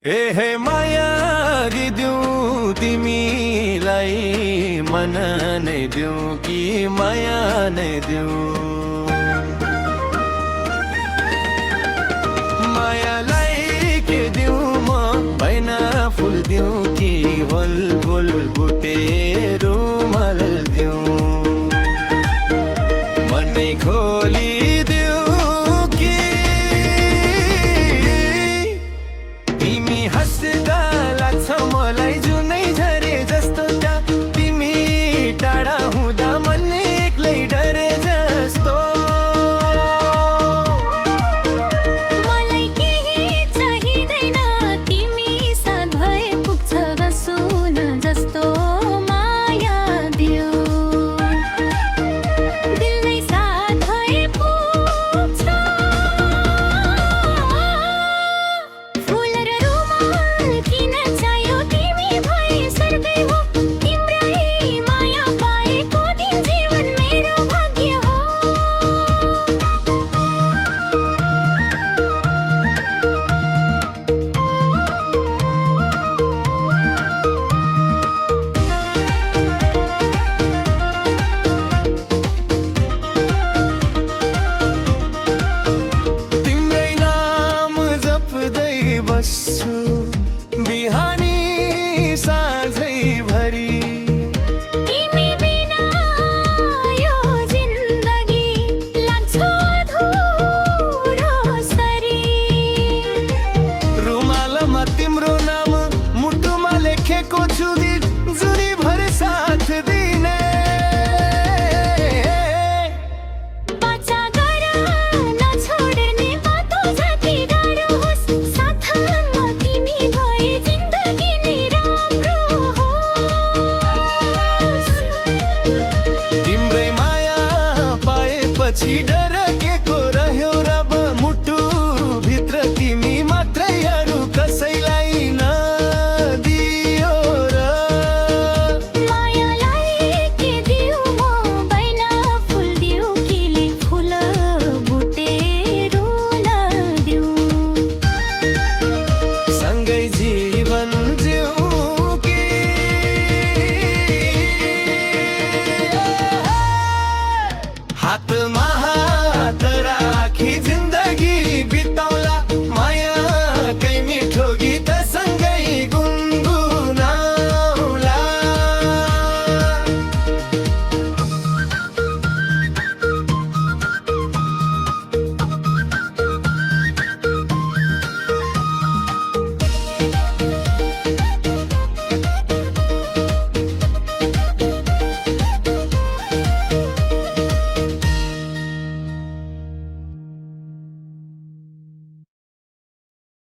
ए हे माया दिदिऊ तिमीलाई मन नै दिऊ कि माया नै दिऊ मायालाई के दिऊ म भैन फुल दिऊ कि होल गोल बुटे रुमाल दिऊ मनै खोली हस्दा लाग्छ मलाई जुनै झरे जस्तो त तिमी टाढा हुँदा मन एक्लै डरे जस्तो मलाई केही चाहिँदैन तिमी साथ भए पुग्छ र सुन जस्तो माया दियो दिल नै साथ भए पुग्छ फुल र किन चाहियो तिमी भए सर्वै हो तिम्रै माया पाएको दिन जीवन मेरो भाग्य हो तिम्रै नाम जप्दै बस्छु